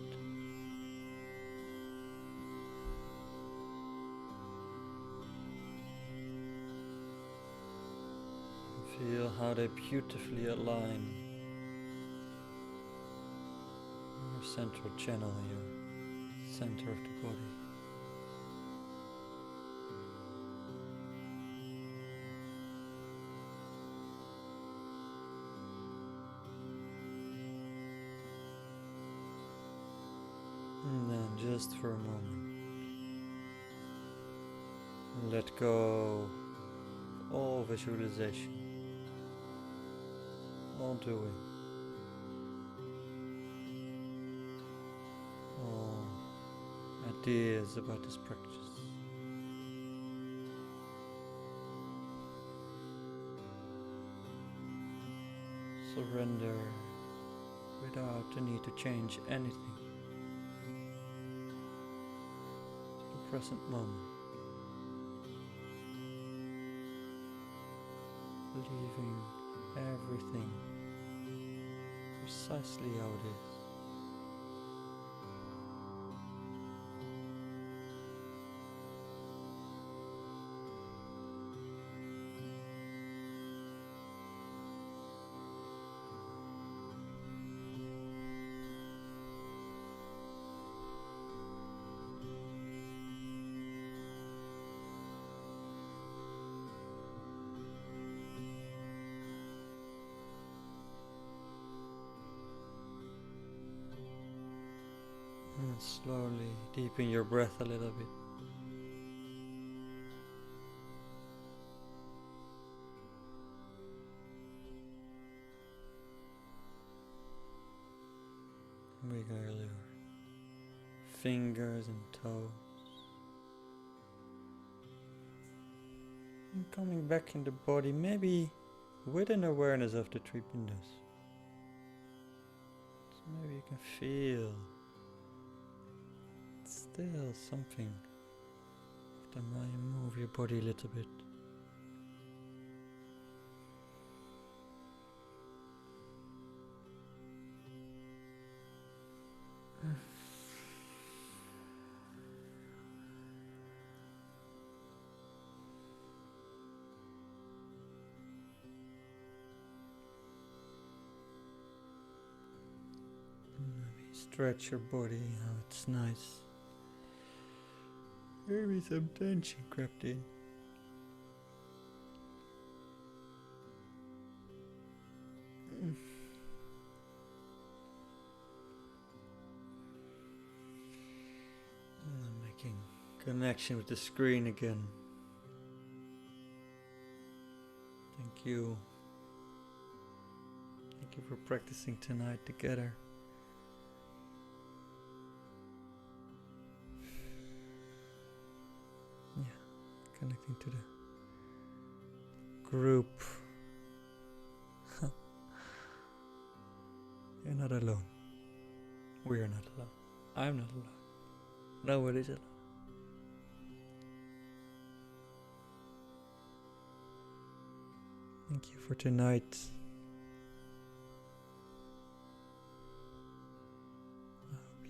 Feel how they beautifully align your central channel, your center of the body. And then just for a moment, let go of all visualization, all doing, all ideas about this practice. Surrender without the need to change anything. The present moment. Leaving everything precisely how it is. And slowly deepen your breath a little bit. Wiggle your fingers and toes. And coming back in the body, maybe with an awareness of the three bindus. So maybe you can feel still something of the mind. Move your body a little bit. Maybe stretch your body how it's nice. Maybe some tension crept in. And I'm making connection with the screen again. Thank you. Thank you for practicing tonight together. Connecting to the group. You're not alone. We're not alone. I'm not alone. Nobody's alone. Thank you for tonight.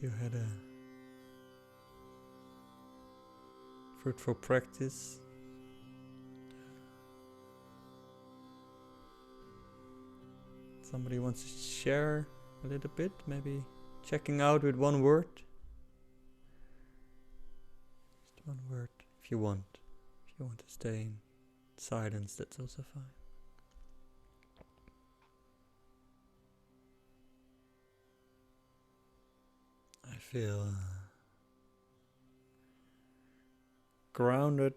you had a fruitful practice. Somebody wants to share a little bit, maybe checking out with one word. Just one word, if you want. If you want to stay in silence, that's also fine. I feel grounded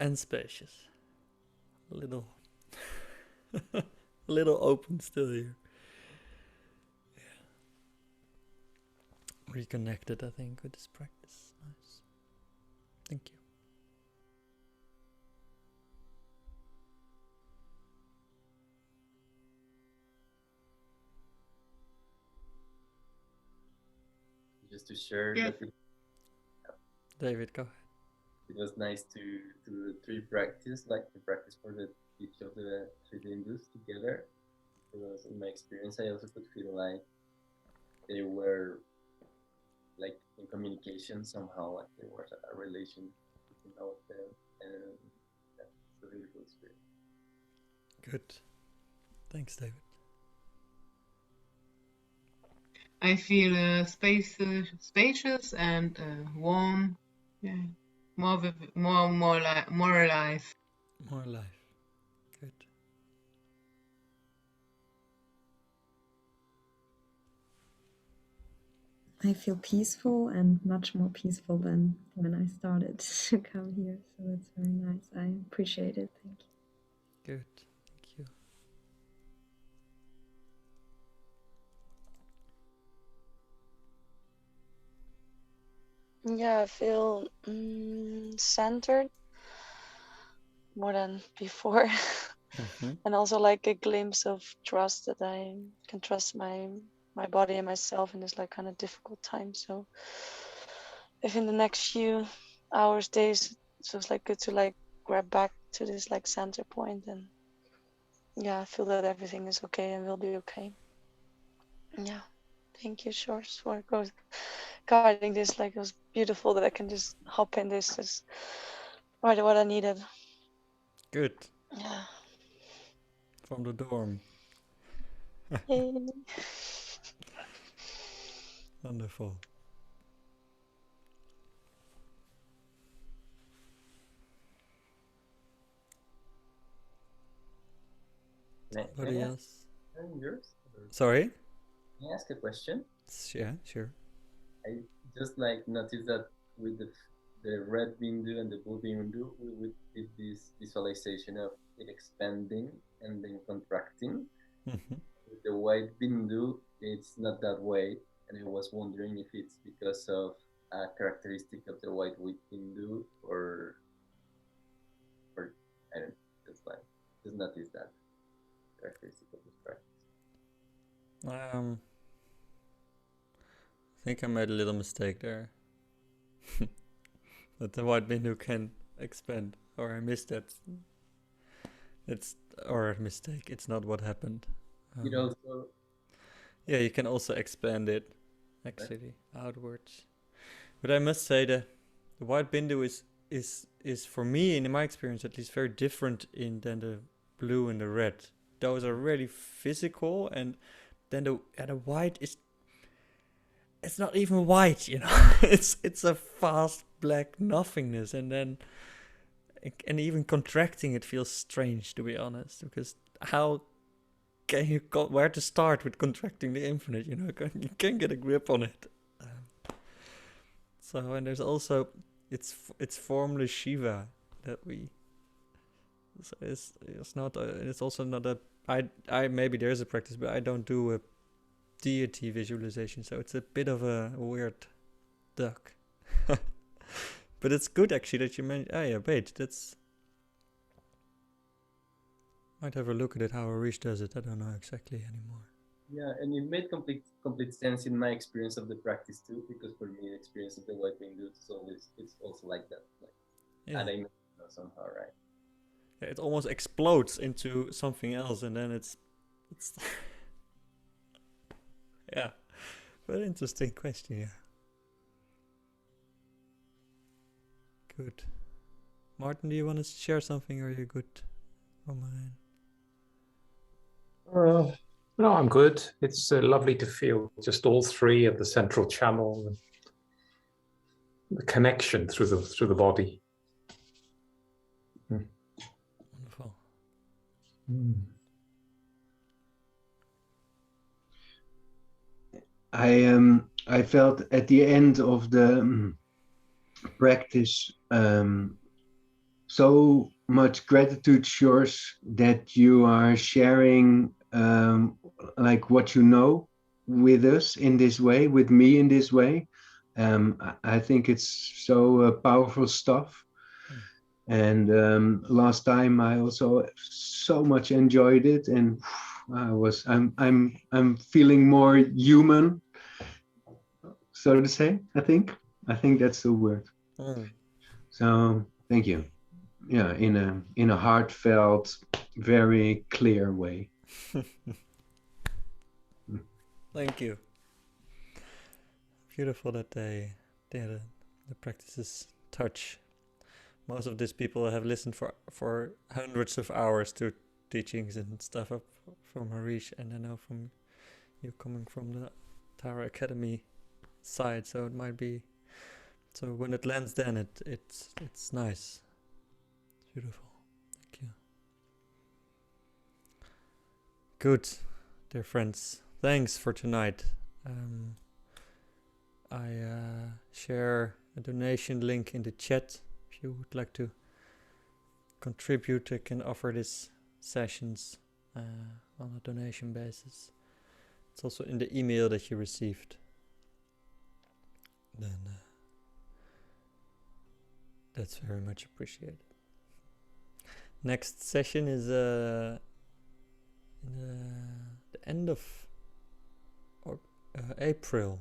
and spacious. A little, a little open still here. Yeah. Reconnected, I think, with this practice. Nice. Thank you. Just to share Yeah. that David, go ahead. it was nice to do the three practice, like the practice for each of the three bindus together. Because in my experience, I also could feel like they were like in communication somehow, like there was a relation between all of them, and that's a beautiful experience. Good. Thanks, David. I feel spacious and warm. Yeah, more alive. More life. Good. I feel peaceful and much more peaceful than when I started to come here. So that's very nice. I appreciate it. Thank you. Good. Thank you. Yeah, I feel centered more than before. Mm-hmm. And also like a glimpse of trust that I can trust my body and myself in this like kind of difficult time. So if in the next few hours, days, so it's like good to like grab back to this like center point, and yeah, I feel that everything is okay and will be okay. Yeah, thank you, Shores, for guiding this. Like it was beautiful that I can just hop in this. Is right what I needed. Good. Yeah. From the dorm. Yay. Wonderful. Anybody else? Yours? Sorry? Can I ask a question? Yeah, sure. I just like noticed that with the red bindu and the blue bindu, we would did this visualization of it expanding and then contracting. Mm-hmm. With the white bindu, it's not that way, and I was wondering if it's because of a characteristic of the white bindu, or I don't know, just like just notice that characteristic of this practice. I think I made a little mistake there. That the white bindu can expand, or I missed that. It's or a mistake. It's not what happened. It also Yeah, you can also expand it, actually, outwards. But I must say that the white bindu is for me, in my experience at least, very different than the blue and the red. Those are really physical, and then the white is. It's not even white, you know. it's a vast black nothingness, and then even contracting it feels strange, to be honest, because how can you where to start with contracting the infinite? You know, you can't get a grip on it. So, and there's also it's formally Shiva that we. So it's not it's also not a I maybe there's a practice, but I don't do a deity visualization, so it's a bit of a weird duck. But it's good actually that you mentioned. Oh yeah, wait, that's. Might have a look at it how Arish does it. I don't know exactly anymore. Yeah, and it made complete sense in my experience of the practice too, because for me, the experience of the white bindu it's also like that, like, Yeah. and I know somehow, right? Yeah, it almost explodes into something else, and then it's yeah. Very interesting question, yeah. Good. Martin, do you want to share something, or are you good on mine? No, I'm good. It's lovely to feel just all three of the central channel, and the connection through the body. Wonderful. I felt at the end of the practice so much gratitude, Shores, that you are sharing like what you know with us in this way, with me in this way. I think it's so powerful stuff. And last time I also so much enjoyed it, and I'm feeling more human, so to say. I think that's the word. So thank you. Yeah, in a heartfelt, very clear way. Thank you. Beautiful that the practices touch. Most of these people have listened for hundreds of hours to teachings and stuff up from Harish, and I know from you coming from the Tara Academy side, so it might be. So when it lands, then it's nice. It's beautiful. Thank you. Good, dear friends. Thanks for tonight. I share a donation link in the chat. If you would like to contribute, I can offer these sessions on a donation basis. It's also in the email that you received. Then that's very much appreciated. Next session is in the end of April.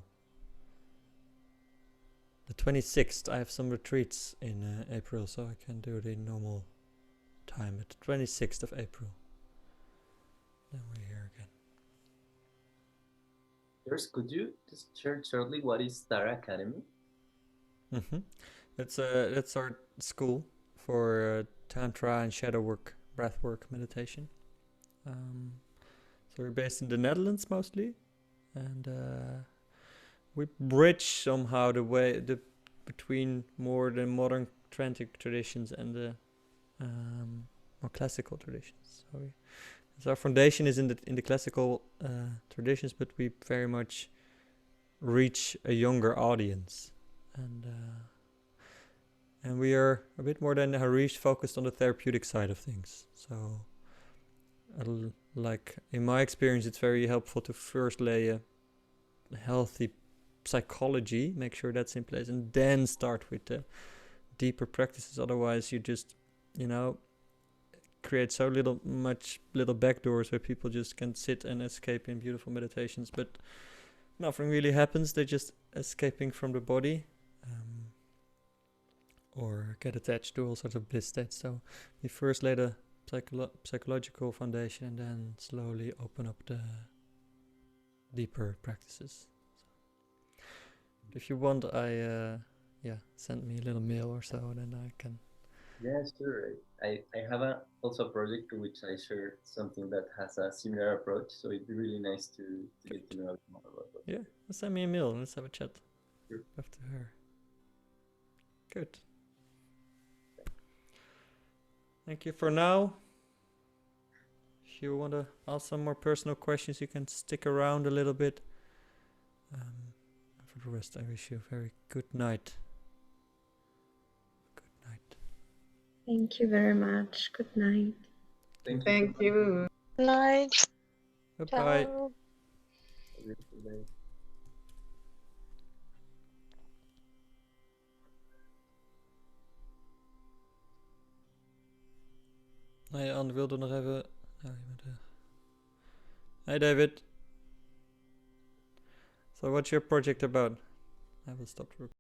The 26th. I have some retreats in April, so I can do the normal time at the 26th of April. Then we're here again. First, could you just share shortly what is Tara Academy? That's our school for Tantra and shadow work, breath work, meditation. So we're based in the Netherlands mostly, and we bridge somehow between more the modern tantric traditions and the more classical traditions. So our foundation is in the classical traditions, but we very much reach a younger audience, and we are a bit more than Harish focused on the therapeutic side of things. So, like in my experience, it's very helpful to first lay a healthy psychology, make sure that's in place, and then start with the deeper practices. Otherwise, you just, create so little backdoors where people just can sit and escape in beautiful meditations, but nothing really happens. They're just escaping from the body, or get attached to all sorts of bliss states. So we first lay the psychological foundation, and then slowly open up the deeper practices. So if you want, send me a little mail or so, then I can. Yeah, sure. I have also a project to which I share something that has a similar approach, so it'd be really nice to get to know more about it. Yeah, send me a mail and let's have a chat. Sure. After her. Good. Thank you for now. If you want to ask some more personal questions, you can stick around a little bit. For the rest, I wish you a very good night. Good night. Thank you very much. Good night. Thank you. Good night. Bye-bye. Ciao. Nee, Anne wilde nog even... Hey David. So what's your project about? I will stop recording.